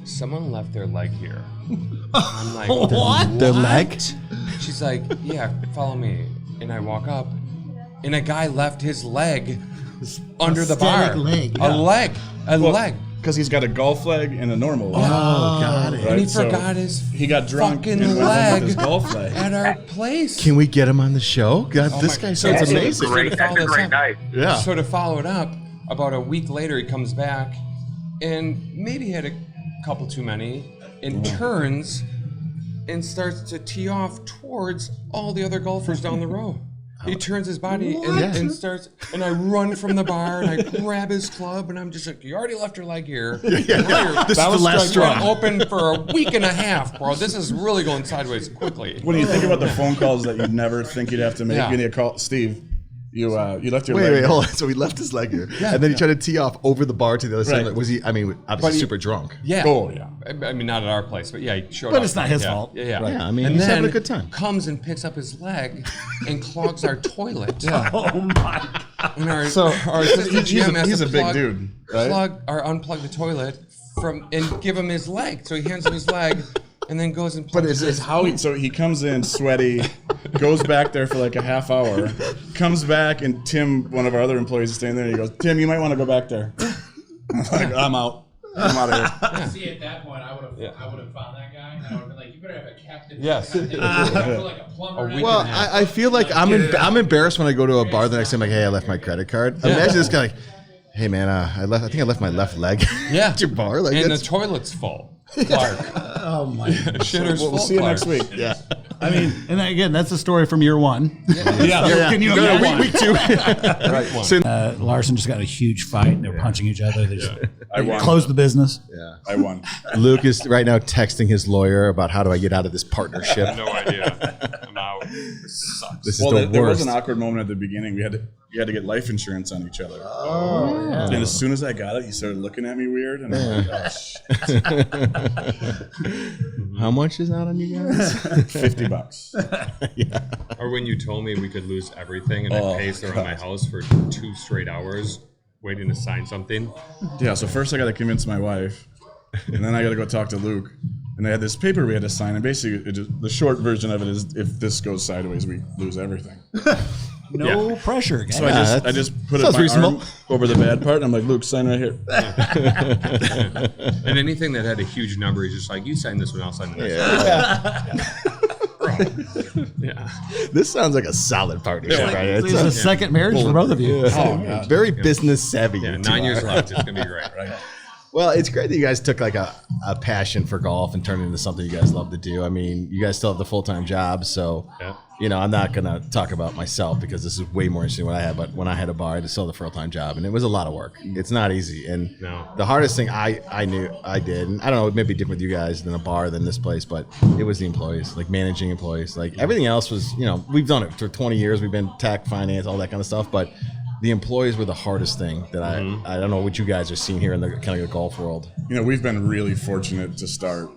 someone left their leg here." I'm like, What? Their leg? She's like, "Yeah, follow me." And I walk up, and a guy left his leg under the bar. Leg, A leg. Because he's got a golf leg and a normal leg. Oh, got it. And he So forgot his he got drunk fucking and went home leg with his golf leg. at our place. Can we get him on the show? God, Oh this my guy God. sounds That's amazing. great. That's a great night. Yeah. So to follow it up, about a week later, he comes back and maybe had a couple too many, and turns and starts to tee off towards all the other golfers down the row. He turns his body and starts, and I run from the bar and I grab his club, and I'm just like, "You already left your leg here. This is the last You're straw. open for a week and a half, bro. This is really going sideways quickly." When you think about the phone calls that you'd never think you'd have to make, Yeah. you need a call, Steve. You left your Wait, leg. hold on. So he left his leg here, and then he tried to tee off over the bar to the other side. Right. Was he? I mean, obviously super drunk. Yeah. Oh, yeah. I mean, not at our place, but yeah, he showed up. But it's not his Yeah. fault. Yeah, yeah. Yeah, I mean, and he's then having a good time. Comes and picks up his leg and clogs our toilet. Oh, my God. And our he's assistant GM has a to big plug, dude, right? unplug the toilet and give him his leg. So he hands him his leg and then goes and plugs But it's how he comes in sweaty, goes back there for like a half hour, comes back, and Tim, one of our other employees, is standing there, and he goes, "Tim, you might want to go back there." I'm like, I'm out. I'm out of here. See, at that point, I would have found that guy, and I would have been like, "You better have a captain." Yes. Like a plumber. Well, I feel like I'm embarrassed when I go to a bar the next day. I'm like, "Hey, I left my credit card." Imagine this guy like, "Hey, man, I think I left my left leg Yeah. at your bar." Like, and the that's, toilet's full. Clark. Oh, my God. Shitter's full. We'll see you Clark. next week. yeah. I mean, and again, that's the story from year one. Yeah. Can you Go to imagine? week 2. Right one. Larson just got in a huge fight, and they're punching each other. They just I won. closed the business. I won. Luke is right now texting his lawyer about how do I get out of this partnership. No idea. I'm out. This sucks. This is Well, the there was worst. an awkward moment at the beginning. We had to get life insurance on each other. Oh, yeah. And as soon as I got it, he started looking at me weird, and I'm like, "Oh shit." How much is out on you guys? $50. Or when you told me we could lose everything, and I paced around my house for 2 straight hours waiting to sign something. Yeah. So first I got to convince my wife, and then I got to go talk to Luke. And they had this paper we had to sign, and basically, the short version of it is, if this goes sideways, we lose everything. No pressure, guys. So I just put sounds my reasonable. arm over the bad part, and I'm like, "Luke, sign right here." And anything that had a huge number, he's just like, "You sign this one, I'll sign the next one." Yeah. This sounds like a solid partnership, right? It's a second marriage for both of you. Very business savvy. Yeah, you 9 two years are. left. It's gonna be great. Well, it's great that you guys took like a passion for golf and turned it into something you guys love to do. I mean, you guys still have the full-time job, so Yeah. I'm not gonna talk about myself because this is way more interesting than what I had. But when I had a bar, I just still had a full-time job, and it was a lot of work. It's not easy, and No. the hardest thing I knew I did, and I don't know, it may be different with you guys than a bar than this place, but it was the employees, like managing employees. Like everything else was, we've done it for 20 years. We've been tech, finance, all that kind of stuff, but the employees were the hardest thing that I don't know what you guys are seeing here in the kind of the golf world. We've been really fortunate to start.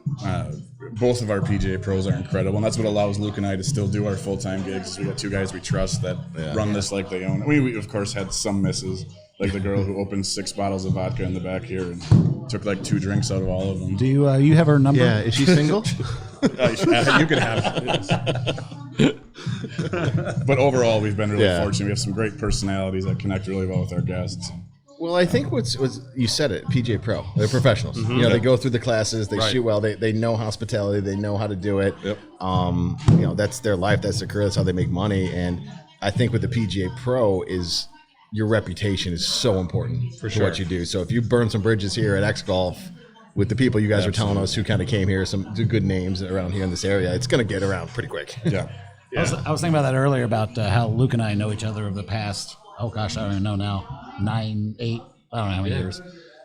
Both of our PGA pros are incredible, and that's what allows Luke and I to still do our full-time gigs. Is we got 2 guys we trust that run this like they own it. We of course had some misses, like the girl who opened 6 bottles of vodka in the back here and took like 2 drinks out of all of them. Do you have her number? Yeah, is she single? You could have it. But overall, we've been really fortunate. We have some great personalities that connect really well with our guests. Well, I think what's you said it, PGA Pro. They're professionals. They go through the classes, they shoot well, they know hospitality, they know how to do it. Yep. That's their life, that's their career, that's how they make money. And I think with the PGA Pro is your reputation is so important for what you do. So if you burn some bridges here at X Golf, with the people you guys were telling us who kind of came here, some good names around here in this area, it's going to get around pretty quick. Yeah. I was thinking about that earlier about how Luke and I know each other over the past, I don't even know now, 9, 8, I don't know how many years.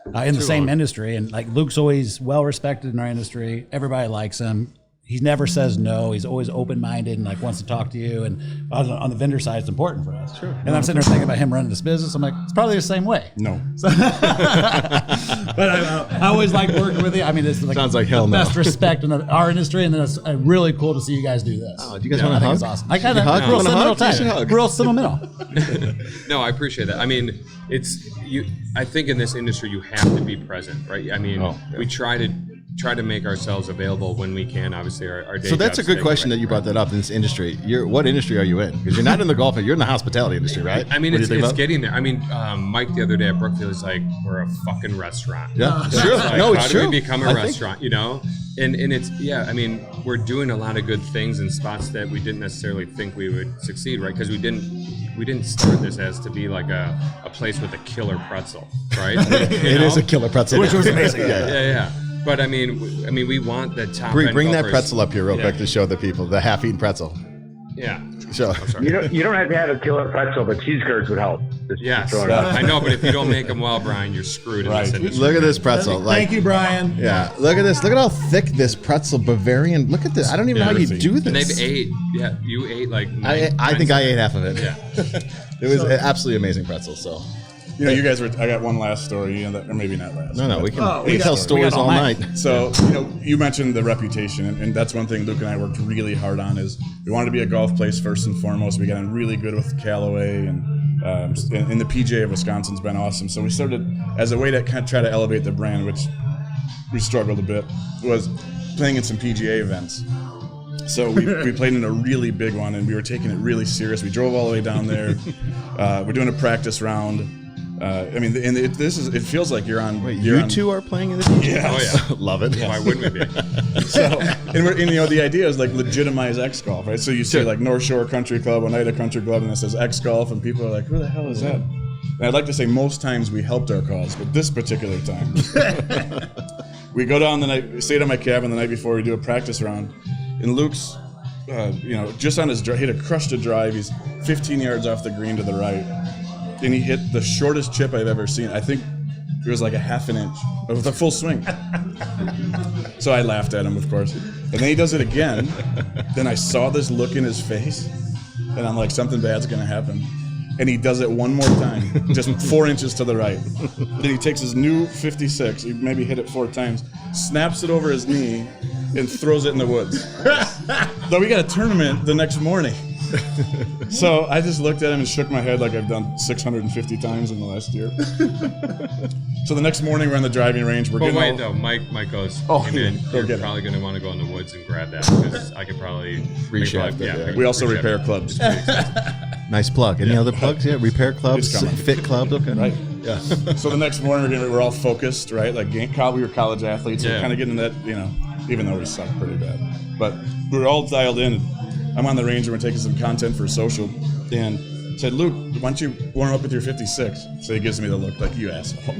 In the same industry. And like Luke's always well respected in our industry. Everybody likes him. He never says no. He's always open-minded and like wants to talk to you. And on the vendor side, it's important for us. Sure. And I'm sitting there thinking about him running this business. I'm like, it's probably the same way. No. So, but I always like working with you. I mean, it's like sounds like hell the no. best respect in our industry, and then it's really cool to see you guys do this. Oh, do you guys want to hug? It's awesome. I kind of hug? real Wanna sentimental hug? You should hug. time. Real sentimental. No, I appreciate that. I mean, I think in this industry you have to be present, right? I mean, we try to make ourselves available when we can. Obviously, our day So that's a jobs good take question away, that you brought that up in this industry. What industry are you in? Because you're not in the golf, you're in the hospitality industry, right? I mean, What do it's you think about? getting there. I mean, Mike the other day at Brookfield is like, we're a fucking restaurant. Yeah, So sure. it's like, No, it's how true. do we become a I think- restaurant, you know? And it's, I mean, we're doing a lot of good things in spots that we didn't necessarily think we would succeed, right? Because we didn't start this as to be like a place with a killer pretzel, right? It is a killer pretzel. Which was amazing. Yeah. But I mean, we want the top end Bring that golfers- pretzel up here real Yeah. quick to show the people the half-eaten pretzel. Yeah. So You don't have to have a killer pretzel, but cheese curds would help. Just Yes. throw it out. I know, but if you don't make them well, Brian, you're screwed in this industry. look at this pretzel. Thank you, Brian. Yeah, look at this. Look at how thick this pretzel Bavarian. Look at this. I don't even know how you do And they've this. ate. Yeah, you ate like. I think I ate half of it. Yeah. It was an absolutely amazing pretzel. So You know, you guys were. I got one last story, or maybe not last. no, we can we tell got- stories all night. So, you mentioned the reputation, and that's one thing Luke and I worked really hard on. Is we wanted to be a golf place first and foremost. We got in really good with Callaway, and the PGA of Wisconsin's been awesome. So we started as a way to kind of try to elevate the brand, which we struggled a bit, was playing in some PGA events. So we played in a really big one, and we were taking it really serious. We drove all the way down there. We're doing a practice round. I mean, and it feels like you're on. Wait, you're you on, two are playing in the PGA? Yeah. Oh yeah. Love it. Why wouldn't we be? So, and the idea is like legitimize X Golf, right? So you see like North Shore Country Club, Oneida Country Club, and it says X Golf, and people are like, "Who the hell is that?" And I'd like to say most times we helped our cause, but this particular time, we go down the night, stayed at my cabin the night before. We do a practice round, and Luke's, just on his drive, hit a crushed a drive. He's 15 yards off the green to the right, and he hit the shortest chip I've ever seen. I think it was like a half an inch with a full swing. So I laughed at him, of course. And then he does it again. Then I saw this look in his face, and I'm like, something bad's gonna happen. And he does it one more time, just 4 inches to the right. Then he takes his new 56, he maybe hit it 4 times, snaps it over his knee, and throws it in the woods. Though we got a tournament the next morning. So I just looked at him and shook my head like I've done 650 times in the last year. So the next morning we're on the driving range. We're But getting wait, all, though, Mike goes, Oh, hey man, go you're get it. probably going to want to go in the woods and grab that because I could probably Reshaft it, yeah. We also reshaft repair it. clubs. Nice plug. Any other plugs? Yeah, repair clubs, It's coming. fit clubs. Okay. Right. Yeah. So the next morning we're all focused, right? Like we were college athletes. Yeah. We're kind of getting that, even though we suck pretty bad. But we were all dialed in. I'm on the range and we're taking some content for social. And said, Luke, why don't you warm up with your 56? So he gives me the look like, you asshole.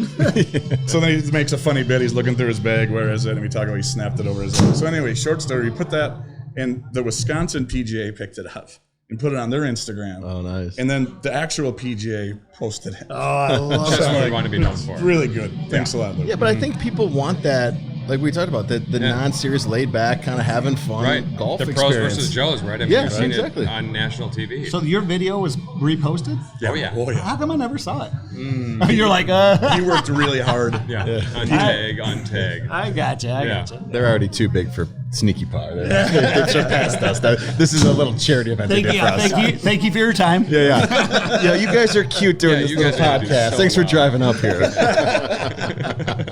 So then he makes a funny bit. He's looking through his bag. Where is it? And we talk about he snapped it over his head. So anyway, short story. We put that, and the Wisconsin PGA picked it up and put it on their Instagram. Oh, nice. And then the actual PGA posted it. Oh, I love That's it. what we want to be known for. Really good. Thanks a lot, Luke. Yeah, but I think people want that, like we talked about, the non-serious, laid-back, kind of having fun Right. golf the pros experience. versus Joes, right? I mean, Yeah, you've seen exactly. it on national TV. So your video was reposted? Oh, yeah. Oh, yeah. How come I never saw it? You're like, He worked really hard. Yeah. On tag. I gotcha. I gotcha. They're already too big for Sneaky Par. They've surpassed us. This is a little charity event they did for us. Thank you for your time. Yeah. Yeah, you guys are cute during this you little guys are gonna do podcast. so Thanks for well. driving up here.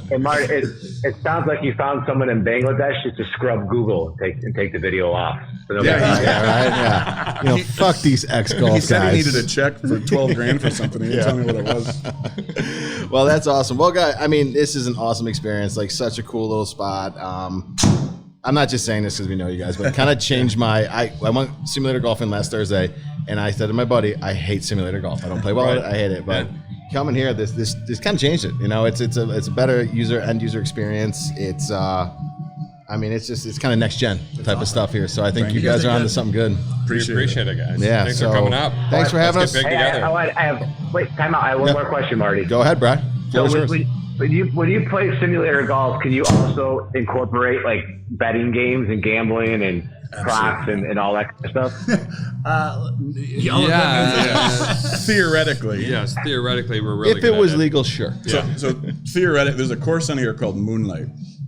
Hey, Mark, it sounds like you found someone in Bangladesh just to scrub Google and take the video off. So nobody- Yeah. Fuck these ex-golf He guys. said he needed a check for $12,000 for something. He didn't tell me what it was. Well, that's awesome. Well, guys, I mean, this is an awesome experience. Like, such a cool little spot. I'm not just saying this because we know you guys, but kind of changed I went simulator golfing last Thursday, and I said to my buddy, I hate simulator golf. I don't play well at it. I hate it. But coming here, this kind of changed it. You know, it's a better end user experience. It's it's kind of next gen type of stuff here. So I think you guys are onto something good. Appreciate it, guys. Yeah, thanks for coming up. Thanks for having us. Get big together. Time out. I have one more question, Marty. Go ahead, Brad. So when you play simulator golf, can you also incorporate like betting games and gambling and props and all that kind of stuff? Theoretically. Yes, theoretically, we're really If it was legal, sure. So theoretically, there's a course on here called Moonlight.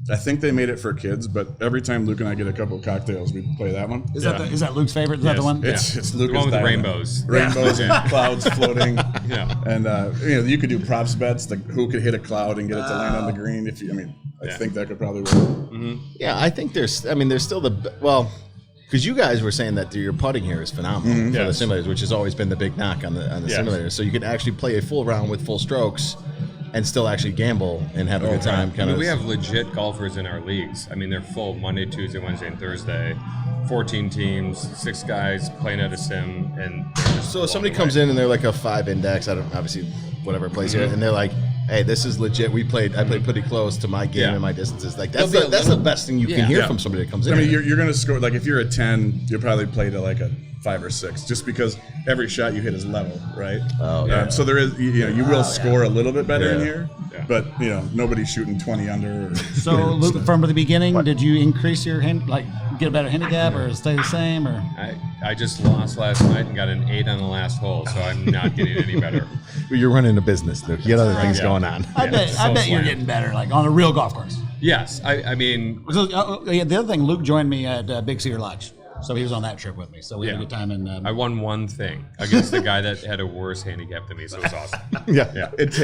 I think they made it for kids, but every time Luke and I get a couple of cocktails, we play that one. Is that Luke's favorite? Is that the one? It's Luke's the one with the rainbows. Rainbows and clouds floating. Yeah. And you could do props bets, like who could hit a cloud and get it to land on the green. I think that could probably work. Mm-hmm. Yeah, I think there's still because you guys were saying that your putting here is phenomenal for the simulators, which has always been the big knock on the simulators. So you can actually play a full round with full strokes and still actually gamble and have a good time. We have legit golfers in our leagues. I mean, they're full Monday, Tuesday, Wednesday, and Thursday. 14 teams, 6 guys playing at a sim, and so if somebody comes in and they're like a 5 index, obviously whatever plays here, and they're like, hey, this is legit. I played pretty close to my game and my distances. Like that's the best thing you can hear from somebody that comes in. I mean, you're going to score, like if you're a 10, you'll probably play to like a 5 or 6, just because every shot you hit is level, right? So there is, you will score a little bit better in here, but nobody's shooting 20 under. So Luke, from the beginning, did you increase your get a better handicap or stay the same? Or I just lost last night and got an 8 on the last hole, so I'm not getting any better. You're running a business, Luke. You got other things going on. I bet you're getting better, like on a real golf course. Yes, I mean. So, the other thing, Luke joined me at Big Cedar Lodge. So he was on that trip with me. So we had a good time. And I won one thing against the guy that had a worse handicap than me, so it was awesome.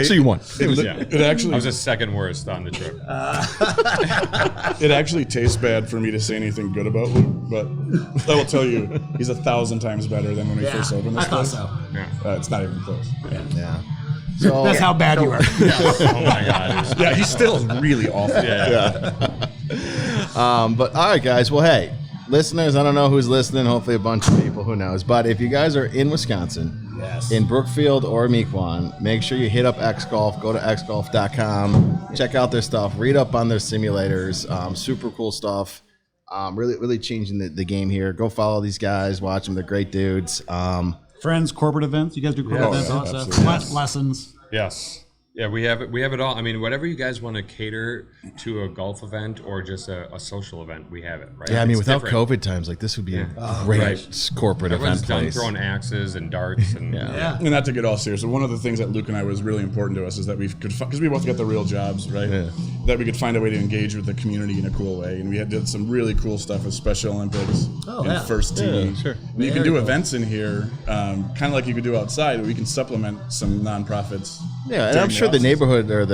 So you won. It actually, I was the second worst on the trip. It actually tastes bad for me to say anything good about Luke, but I will tell you, he's 1,000 times better than when we first opened this place. I thought so. It's not even close. Yeah. So that's how bad you are. Oh my god. Yeah, he's still really awful. But all right, guys. Well, hey. Listeners, I don't know who's listening. Hopefully a bunch of people, who knows. But if you guys are in Wisconsin, in Brookfield or Mequon, make sure you hit up X Golf. Go to xgolf.com. Check out their stuff. Read up on their simulators. Super cool stuff. Really changing the game here. Go follow these guys. Watch them. They're great dudes. Friends, corporate events. You guys do corporate events also. Lessons. Yes. Yeah, we have it all. I mean, whatever you guys want to cater to a golf event or just a social event, we have it, right? Yeah, I mean, it's without different. COVID times, like this would be a great corporate Everyone's event done place. throwing axes and darts and And not to get all serious, but one of the things that Luke and I was really important to us is that we could, because we both got the real jobs, right? Yeah. That we could find a way to engage with the community in a cool way, and we did some really cool stuff with Special Olympics and First Tee. Yeah, sure. And you can do events in here, kind of like you could do outside. We can supplement some nonprofits. Yeah, and I'm sure the neighborhood or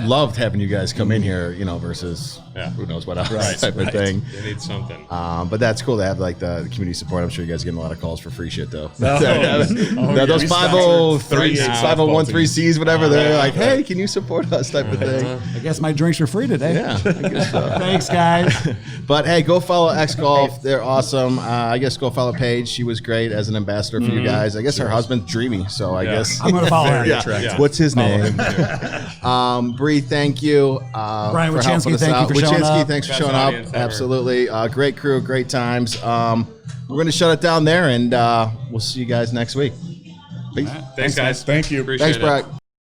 loved having you guys come in here, versus who knows what else type of thing. They need something. But that's cool to have like the community support. I'm sure you guys are getting a lot of calls for free shit though. Those 501(c)s, whatever. They're like, hey, can you support us type of thing. I guess my drinks are free today. Yeah, I guess so. Thanks, guys. But hey, go follow X Golf. They're awesome. I guess go follow Paige. She was great as an ambassador for you guys. I guess her husband's dreamy, so I guess I'm gonna follow her. Yeah. What's his name? Bree, thank you. Brian for helping Wachinski, us thank out. you for showing up. Thanks for Best showing up. audience ever. Absolutely. Great crew, great times. We're going to shut it down there, and we'll see you guys next week. Peace. Thanks, guys. Thank you. Appreciate Thanks, it. Brad.